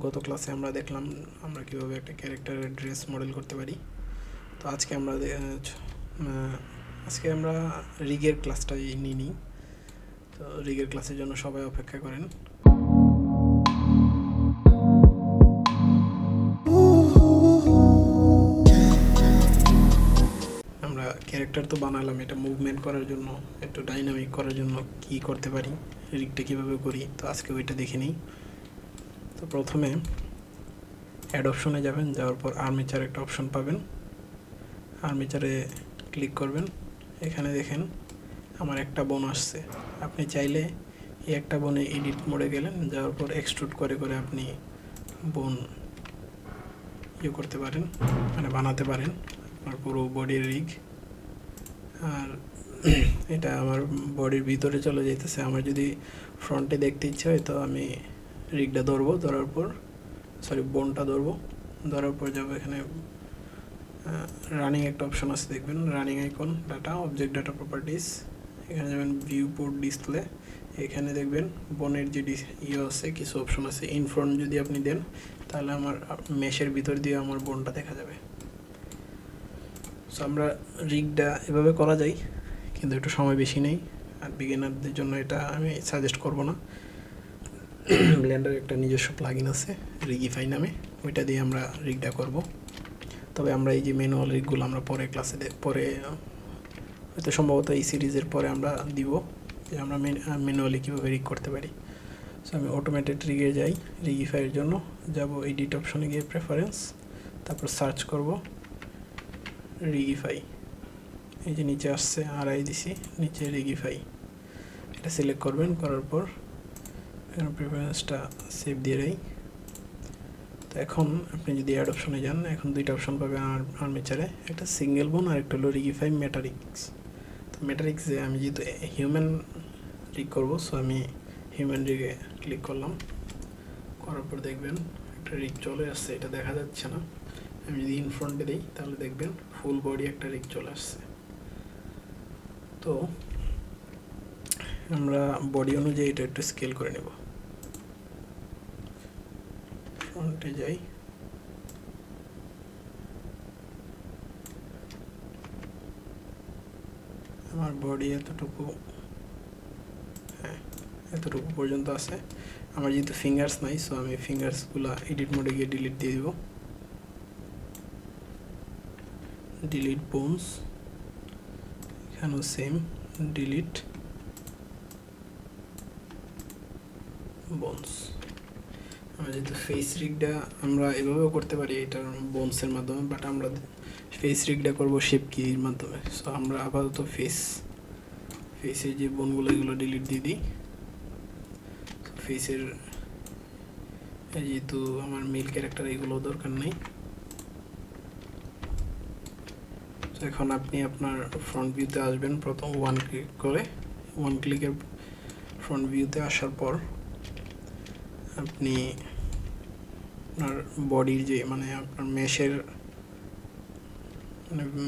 গত ক্লাসে আমরা দেখলাম আমরা কীভাবে একটা ক্যারেক্টারের ড্রেস মডেল করতে পারি। তো আজকে আমরা রিগের ক্লাসটা নিই। তো রিগের ক্লাসের জন্য সবাই অপেক্ষা করেন। আমরা ক্যারেক্টার তো বানালাম, এটা মুভমেন্ট করার জন্য, একটু ডাইনামিক করার জন্য কি করতে পারি, রিগটা কীভাবে করি, তো আজকে ওইটা দেখে নিই। তো প্রথমে অ্যাড অপশনে যাবেন, যাওয়ার পর আর্মেচার একটা অপশন পাবেন, আর্মেচারে ক্লিক করবেন। এখানে দেখেন আমার একটা বোন আসছে। আপনি চাইলে এই একটা বোনে এডিট মোডে গেলেন, যাওয়ার পর এক্সট্রুড করে করে আপনি বোন করতে পারেন, মানে বানাতে পারেন আপনার পুরো বডির রিগ। আর এটা আমার বডির ভিতরে চলে যেতেছে। আমার যদি ফ্রন্টে দেখতে ইচ্ছে হয় তো আমি রিগটা ধরবো, বোনটা ধরার পর যাবো এখানে রানিং একটা অপশন আছে, দেখবেন running icon, data, object data properties. এখানে যাবেন ভিউ পোর্ট ডিসপ্লে, এখানে দেখবেন বোনের যে আছে, কিছু অপশন আছে। ইনফ্রন্ট যদি আপনি দেন তাহলে আমার মেশের ভিতর দিয়ে আমার বোনটা দেখা যাবে। সো আমরা রিগটা এভাবে করা যায়, কিন্তু একটু সময় বেশি নেই, আর বিগিনারদের জন্য এটা আমি সাজেস্ট করব না। ব্লেন্ডারের একটা নিজস্ব প্লাগইন আছে রিগিফাই নামে, ওইটা দিয়ে আমরা রিগটা করব। তবে আমরা এই যে ম্যানুয়াল রিগগুলো আমরা পরে ক্লাসে পরে হয়তো সম্ভবত এই সিরিজের পরে আমরা দিব যে আমরা ম্যানুয়ালি কীভাবে রিগ করতে পারি। সো আমি অটোমেটেড রিগে যাই, রিগিফাইয়ের জন্য যাব এডিট অপশনে গিয়ে প্রেফারেন্স, তারপর সার্চ করব রিগিফাই। এই যে নিচে আসছে আরআই দিছি, নিচে রিগিফাই, এটা সিলেক্ট করবেন। করার পর এখানে প্রেফারেন্সটা সেভ দিয়ে দেই। তো এখন আপনি যদি অ্যাড অপশনে যান, এখন দুইটা অপশন পাবেন আর্মেচারে, একটা সিঙ্গেল বোন আর একটা হলো রিগিফাই মেটারিক্স। তো মেটারিক্সে আমি যেহেতু হিউম্যান রিগ করবো, সো আমি হিউম্যান রিগে ক্লিক করলাম। করার পর দেখবেন একটা রিগ চলে আসছে, এটা দেখা যাচ্ছে না। আমি যদি ইনফ্রন্টে দিই তাহলে দেখবেন ফুল বডি একটা রিগ চলে আসছে। তো আমরা বডি অনুযায়ী এটা একটু স্কেল করে নেব। ফ্রন্টে যাই, আমার বডি এতটুকু পর্যন্ত আছে। আমার যেহেতু ফিঙ্গার্স নাই, সো আমি ফিঙ্গার্সগুলো এডিট মোডে গিয়ে ডিলিট দিয়ে দেব। ডিলিট বোনস, এখানেও সেম ডিলিট বোনস। আমরা যেহেতু ফেস রিগটা আমরা এভাবেও করতে পারি এটার বোনসের মাধ্যমে, বাট আমরা ফেস রিগটা করবো শেপ কির মাধ্যমে। সো আমরা আপাতত ফেসের যে বোনগুলো এগুলো ডিলিট দিয়ে দিই। ফেসের যেহেতু আমার মেল ক্যারেক্টার এগুলো দরকার নেই। এখন আপনি আপনার ফ্রন্ট ভিউতে আসবেন, প্রথম ওয়ান ক্লিকের ফ্রন্ট ভিউতে আসার পর আপনি আপনার বডির যে আপনার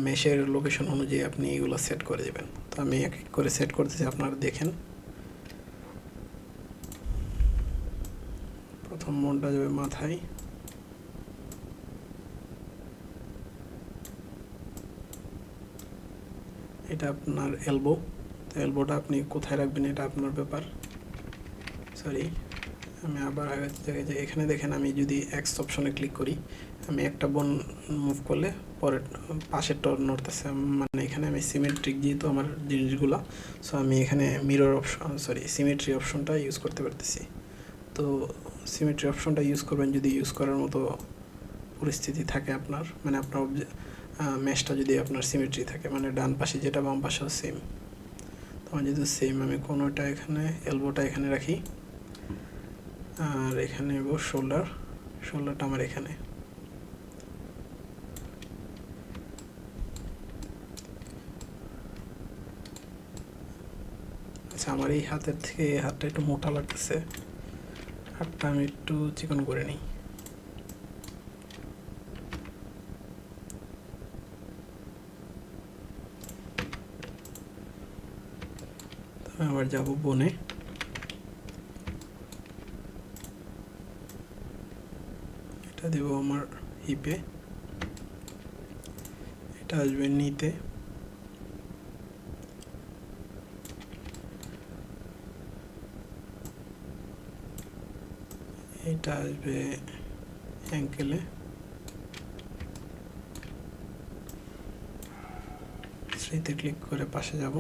মেশের লোকেশন অনুযায়ী আপনি এগুলো সেট করে দেবেন। তো আমি এক এক করে সেট করতেছি, আপনারা দেখেন। প্রথম মনটা যাবে মাথায়, এটা আপনার এলবো। তো এলবোটা আপনি কোথায় রাখবেন এটা আপনার ব্যাপার। আমি আবার আগের জায়গায় যাই, এখানে দেখেন আমি যদি এক্স অপশনে ক্লিক করি, আমি একটা বোন মুভ করলে পরের পাশেরটা নড়তেছে, মানে এখানে আমি সিমেট্রিক যেহেতু আমার জিনিসগুলো, সো আমি এখানে সিমেট্রি অপশনটা ইউজ করতে পারতেছি। তো সিমেট্রি অপশনটা ইউজ করবেন যদি ইউজ করার মতো পরিস্থিতি থাকে আপনার, মানে আপনার ম্যাশটা যদি আপনার সিমেট্রি থাকে, মানে ডান পাশে যেটা বাম পাশেও সেম। তো আমার যেহেতু সেম, আমি কোনোটা এখানে এলবোটা এখানে রাখি, আর এখানে শোল্ডারটা আমার এখানে। আচ্ছা, আমার এই হাতের থেকে এই হাতটা একটু মোটা লাগতেছে, হাতটা আমি একটু চিকন করে নিই। আবার যাব বোনে, এটা দেব আমার হিপে, এটা আসবে নিতে, এটা আসবে অ্যাঙ্কেলে, থ্রিতে ক্লিক করে পাশে যাব,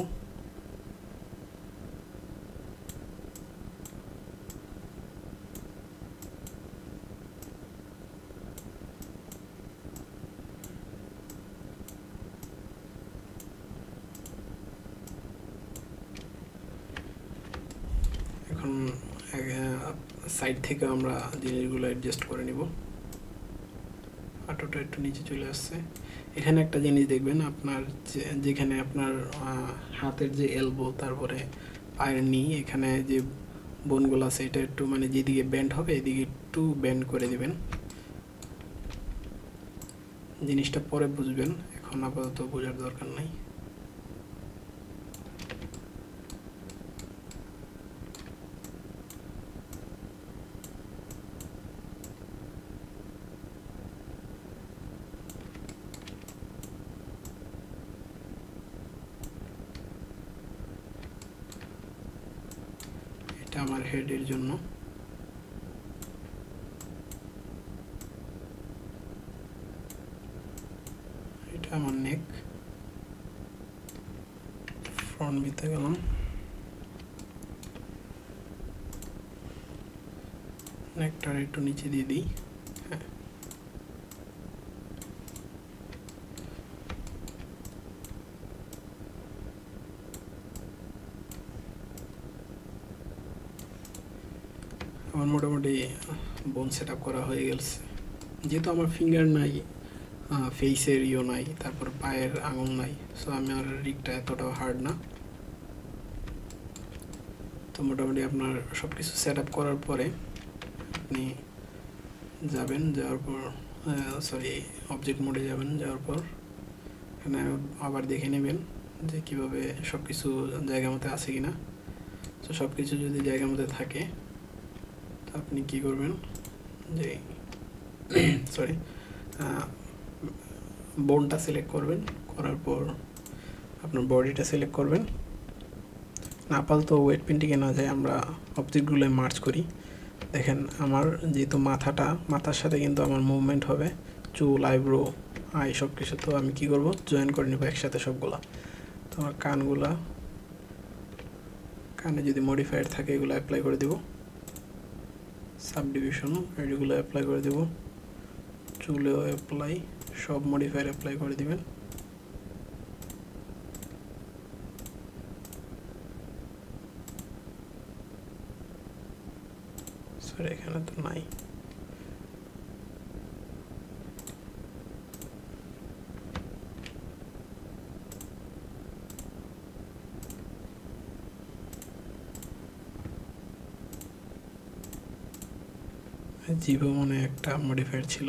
এখন সাইড থেকে আমরা জিনিসগুলো অ্যাডজাস্ট করে নিব। অটোটা একটু নিচে চলে আসছে। এখানে একটা জিনিস দেখবেন, আপনার যেখানে আপনার হাতের যে এলবো তারপরে পায়ের নি, এখানে যে বোনগুলো আছে এটা একটু মানে যেদিকে ব্যান্ড হবে এদিকে একটু ব্যান্ড করে দিবেন। জিনিসটা পরে বুঝবেন, এখন আপাতত বোঝার দরকার নাই। এটা আমার হেডের জন্য, এটা আমার নেক, ফ্রন্ট ভিতে গেলাম, নেকটার একটু নিচে দিয়ে দিই। হ্যাঁ, আমার মোটামুটি বোন সেট আপ করা হয়ে গেছে। যেহেতু আমার ফিঙ্গার নাই, ফেসের ইও নাই, তারপর পায়ের আঙুল নাই, সো আমার রিগটা এতটাও হার্ড না। তো মোটামুটি আপনার সব কিছু সেট আপ করার পরে আপনি যাবেন, যাওয়ার পর সরি অবজেক্ট মোডে যাবেন, যাওয়ার পর এখানে আবার দেখে নেবেন যে কীভাবে সব কিছু জায়গা মতো আছে কি না। তো সব কিছু যদি জায়গা মতো থাকে তো আপনি কী করবেন, যে সরি বোনটা সিলেক্ট করবেন, করার পর আপনার বডিটা সিলেক্ট করবেন। আপাতত ওয়েট পেন্টিংয়ে না যায়, আমরা অবজেক্টগুলো মার্চ করি। দেখেন আমার যেহেতু মাথার সাথে কিন্তু আমার মুভমেন্ট হবে, চুল, আইব্রো, আই সব কিছু। তো আমি কী করব, জয়েন করে নেব একসাথে সবগুলা। তো আমার কানে যদি মডিফায়ার থাকে এগুলো অ্যাপ্লাই করে দেব, সাবডিভিশন এগুলো অ্যাপ্লাই করে দেব, চুলেও অ্যাপ্লাই, সব মডিফায়ার অ্যাপ্লাই করে দিবেন। সরি এখানে তো নাই, জিভে মনে একটা মডিফায়ার ছিল,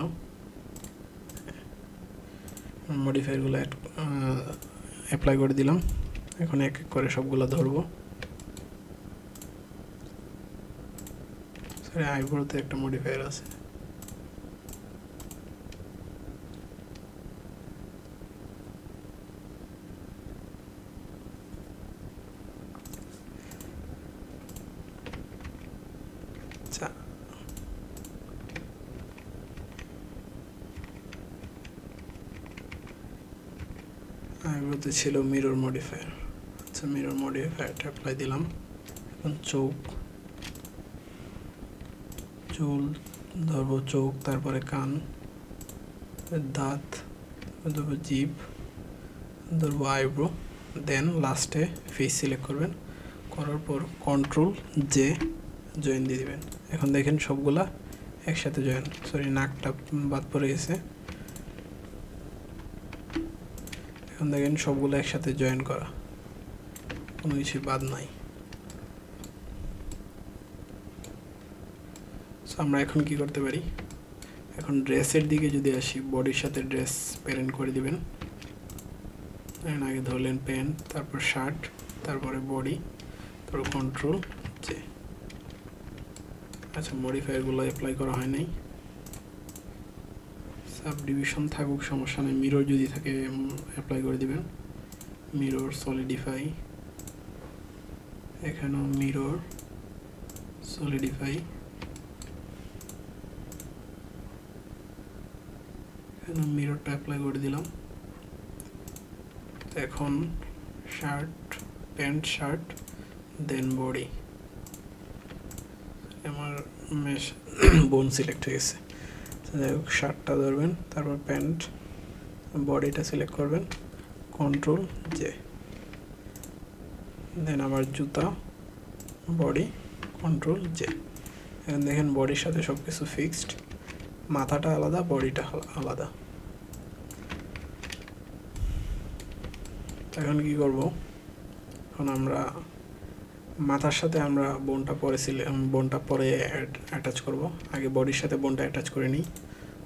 মডিফায়ারগুলো অ্যাপ্লাই করে দিলাম। এখন এক এক করে সবগুলো ধরবো। সরি আইব্রোতে একটা মডিফায়ার আছে, আচ্ছা আইব্রোতে ছিল মিরর মডিফায়ার। আচ্ছা মিরর মডিফায়ারটা অ্যাপ্লাই দিলাম। এখন চুল ধরবো, চোখ, তারপরে কান, দাঁত ধরবো, জিভ ধরবো, আইব্রো, দেন লাস্টে ফেস সিলেক্ট করবেন, করার পর কন্ট্রোল জে জয়েন দিয়ে দেবেন। এখন দেখেন সবগুলা একসাথে জয়েন, সরি নাকটা বাদ পড়ে গেছে। এখন দেখেন সবগুলো একসাথে জয়েন করা, কোনো কিছু বাদ নাই। সো আমরা এখন কি করতে পারি, এখন ড্রেসের দিকে যদি আসি, বডির সাথে ড্রেস প্যারেন্ট করে দিবেন। আগে ধরলেন প্যান্ট, তারপর শার্ট, তারপরে বডি, তারপর কন্ট্রোল জে। আচ্ছা মডিফায়ারগুলো অ্যাপ্লাই করা হয় নাই, সাব ডিভিশন থাকুক, সমস্যা নেই। মিরর যদি থাকে অ্যাপ্লাই করে দিবেন। মিরর সলিডিফাই, এখানেও মিরর সলিডিফাই, এখানে মিররটা অ্যাপ্লাই করে দিলাম। এখন শার্ট, প্যান্ট শার্ট, দেন বডি। আমার মেশ বোন সিলেক্ট হয়ে গেছে। যাই হোক, শার্টটা ধরবেন, তারপর প্যান্ট, বডিটা সিলেক্ট করবেন, কন্ট্রোল জে। দেন আবার জুতা, বডি, কন্ট্রোল জে। এখন দেখেন বডির সাথে সব কিছু ফিক্সড, মাথাটা আলাদা, বডিটা আলাদা। এখন কি করব, এখন আমরা মাথার সাথে আমরা বোনটা পরে অ্যাটাচ করব। আগে বডির সাথে বোনটা অ্যাটাচ করে নিই।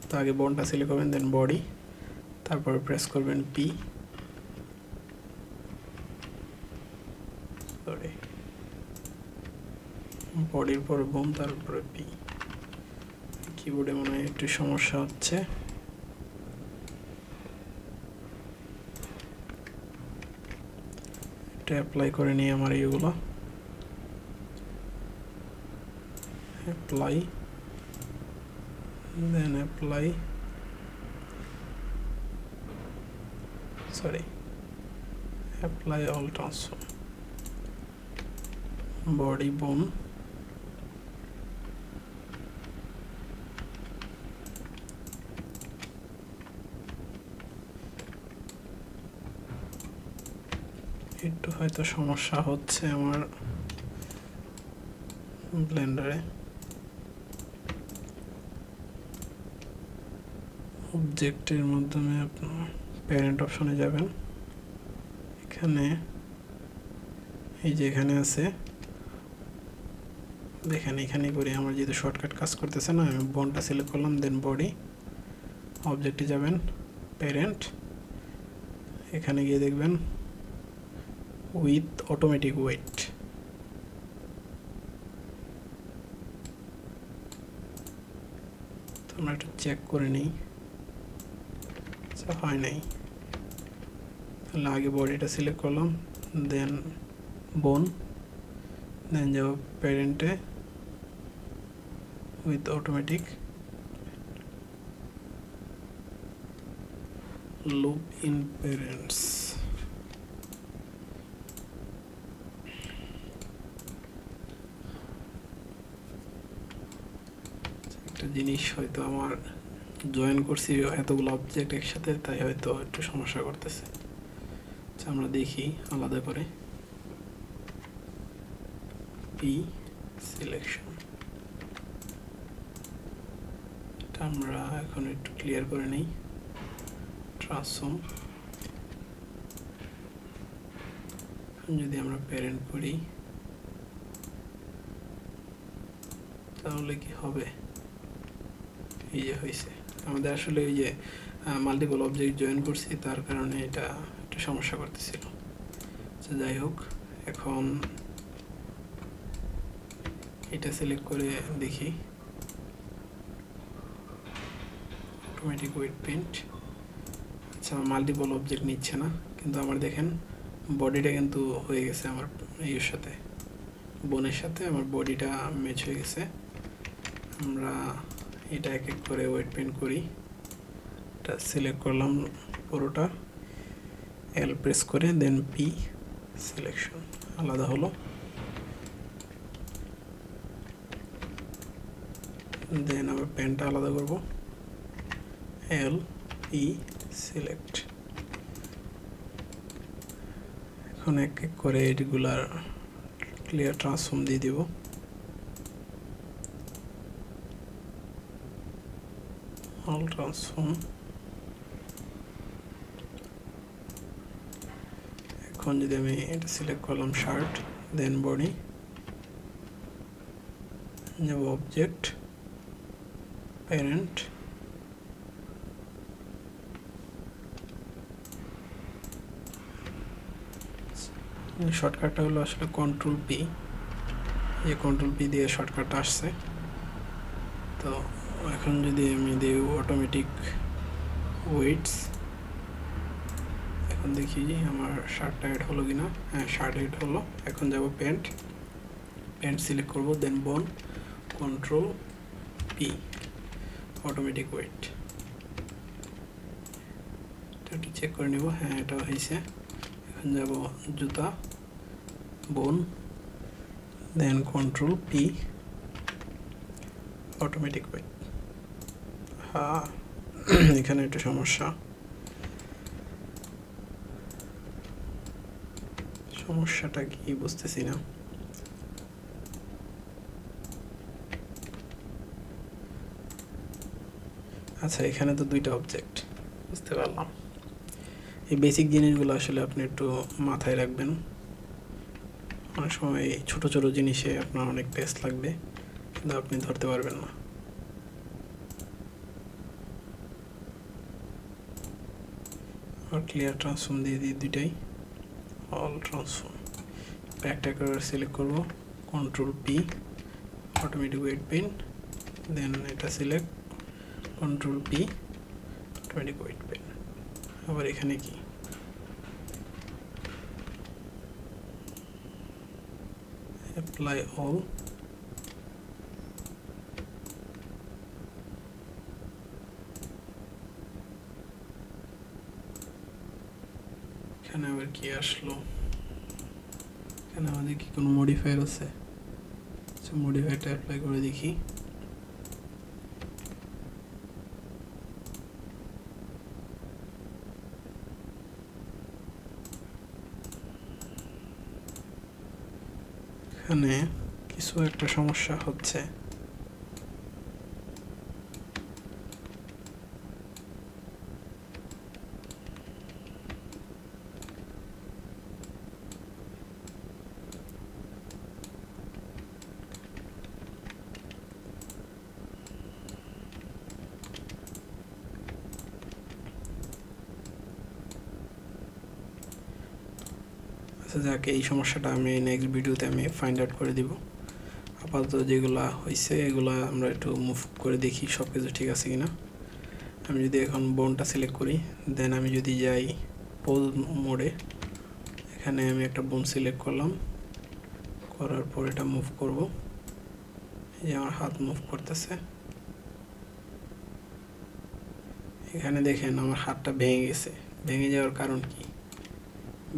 তো আগে বোনটা সিলেক্ট করবেন, দেন বডি, তারপর প্রেস করবেন পি, সরি, বডির পর বোন, তারপরে পি। কিবোর্ডে মনে হয় একটু সমস্যা হচ্ছে। এটা অ্যাপ্লাই করে নিই আমার এইগুলো, apply, then apply, sorry, apply all transform, body, bone, একটু হয়তো সমস্যা হচ্ছে আমার ব্লেন্ডারে। অবজেক্টের মাধ্যমে আপনার প্যারেন্ট অপশনে যাবেন, এখানে এই যে এখানে আছে, দেখেন এখানে করে আমার যেহেতু শর্টকাট কাজ করতেছে না, আমি বোনটা সিলেক্ট করলাম, দেন বডি, অবজেক্টে যাবেন, প্যারেন্ট, এখানে গিয়ে দেখবেন উইথ অটোমেটিক ওয়েট। তো আমরা একটু চেক করে নিই, আচ্ছা হয় নাই। তাহলে আগে বডিটা সিলেক্ট করলাম, দেন বোন, দেন যাব প্যারেন্টে, with automatic loop in parents. একটা জিনিস হয়তো আমার জয়েন করছি এতগুলো অবজেক্ট একসাথে, তাই হয়তো একটু সমস্যা করতেছে। আচ্ছা আমরা দেখি আলাদা করে, পি সিলেকশন, এটা আমরা এখন একটু ক্লিয়ার করে নিই। ট্রান্সফর্ম, যদি আমরা প্যারেন্ট করি তাহলে কি হবে, এই যে হয়েছে আমাদের আসলে ওই যে মাল্টিপল অবজেক্ট জয়েন করছি, তার কারণে এটা একটু সমস্যা করতেছিল। আচ্ছা যাই হোক, এখন এটা সিলেক্ট করে দেখি, অটোমেটিক ওয়েট পেইন্ট। আচ্ছা মাল্টিপল অবজেক্ট নিচ্ছে না, কিন্তু আমার দেখেন বডিটা কিন্তু হয়ে গেছে আমার ইয়ের সাথে, বোনের সাথে আমার বডিটা ম্যাচ হয়ে গেছে। আমরা এটা এক এক করে ওয়েট পেইন্ট করি। এটা সিলেক্ট করলাম পুরোটা, এল প্রেস করে, দেন পি সিলেকশন, আলাদা হলো। দেন আবার পেনটা আলাদা করব, এল পি সিলেক্ট। এখন এক এক করে এগুলার ক্লিয়ার ট্রান্সফর্ম দিয়ে দিব। All transform. এখন যদি আমি এটা সিলেক্ট করলাম শার্ট, দেন বডি, যাব অবজেক্ট, প্যারেন্ট, শর্টকাটটা হলো আসলে কন্ট্রোল পি, এই কন্ট্রোল পি দিয়ে শর্টকাটটা আসছে। তো এখন যদি আমি দিই অটোমেটিক ওয়েটস। এখন দেখি যে আমার শার্টটা অ্যাড হলো কিনা। হ্যাঁ, শার্ট অ্যাড হলো। এখন যাব প্যান্ট সিলেক্ট করব, দেন বোন, কন্ট্রোল পি, অটোমেটিক ওয়েট। এটা একটু চেক করে নেব। হ্যাঁ, এটা হয়েছে। এখন যাব জুতা, বোন, দেন কন্ট্রোল পি, অটোমেটিক ওয়েট। হ্যাঁ, এখানে একটু সমস্যাটা কি বুঝতেছি না। আচ্ছা, এখানে তো দুইটা অবজেক্ট, বুঝতে পারলাম। এই বেসিক জিনিসগুলো আসলে আপনি একটু মাথায় রাখবেন। অনেক সময় ছোট ছোট জিনিসে আপনার অনেক পেস লাগবে, কিন্তু আপনি ধরতে পারবেন না। আর ক্লিয়ার ট্রান্সফর্ম দিয়ে দিই দুইটাই, অল ট্রান্সফর্ম। ব্যাকটাকে সিলেক্ট করব, control P, automatic weight pen, then এটা select, control P, automatic weight pen. আবার এখানে কি অ্যাপ্লাই অল, এখানে আবার কি আসলো? এখানে আমাদের কি কোনো মডিফায়ার আছে? আচ্ছা, মডিফায়ারটা অ্যাপ্লাই করে দেখি। এখানে কিছু একটা সমস্যা হচ্ছে। আচ্ছা, যাকে এই সমস্যাটা আমি নেক্সট ভিডিওতে আমি ফাইন্ড আউট করে দিব। আপাতত যেগুলা হয়েছে এগুলা আমরা একটু মুভ করে দেখি সব কিছু ঠিক আছে কিনা। আমি যদি এখন বোনটা সিলেক্ট করি, দেন আমি যদি যাই পোজ মোডে, এখানে আমি একটা বোন সিলেক্ট করলাম, করার পর এটা মুভ করব। এই যে আমার হাত মুভ করতেছে। এখানে দেখেন আমার হাতটা ভেঙে গেছে। ভেঙে যাওয়ার কারণ কি?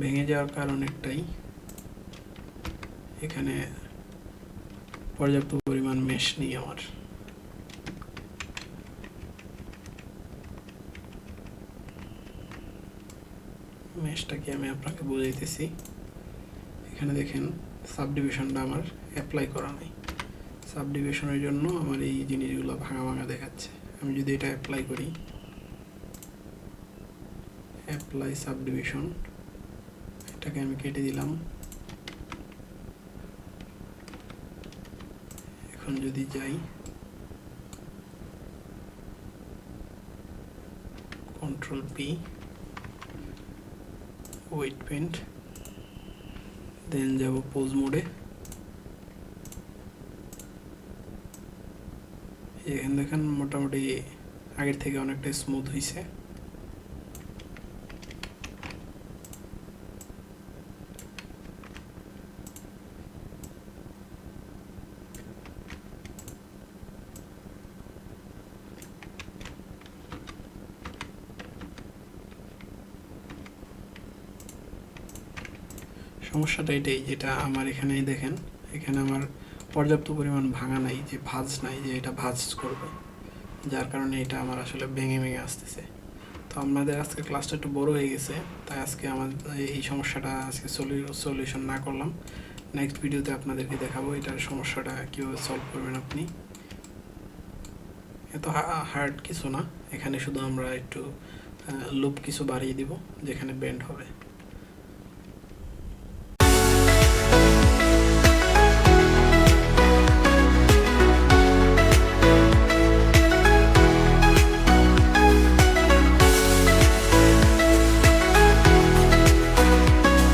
ভেঙে যাওয়ার কারণ একটাই, এখানে পর্যাপ্ত পরিমাণ মেশ নেই আমার। মেশটাকে আমি আপনাকে বুঝাইতেছি। এখানে দেখেন সাবডিভিশনটা আমার অ্যাপ্লাই করা নাই। সাবডিভিশনের জন্য আমার এই জিনিসগুলো ভাঙা ভাঙা দেখাচ্ছে। আমি যদি এটা অ্যাপ্লাই করি, অ্যাপ্লাই সাবডিভিশন, এটাকে আমি কেটে দিলাম। এখন যদি যাই কন্ট্রোল পি, ওয়েট পেন্ট, দেন যাব পোজ মোডে। এখানে দেখেন মোটামুটি আগের থেকে অনেকটা স্মুথ হয়েছে। সমস্যাটা এটাই, যেটা আমার এখানে দেখেন, এখানে আমার পর্যাপ্ত পরিমাণ ভাঙা নাই, যে ভাঁজ নাই, যে এটা ভাঁজ করবে, যার কারণে এটা আমার আসলে ভেঙে ভেঙে আসতেছে। তো আমাদের আজকে ক্লাসটা একটু বড় হয়ে গেছে, তাই আজকে আমাদের এই সমস্যাটা আজকে সলিউশন না করলাম। নেক্সট ভিডিওতে আপনাদেরকে দেখাবো এটার সমস্যাটা কীভাবে সলভ করবেন আপনি। এত হার্ড কিছু না, এখানে শুধু আমরা একটু লুপ কিছু বাড়িয়ে দিব যেখানে বেন্ড হবে।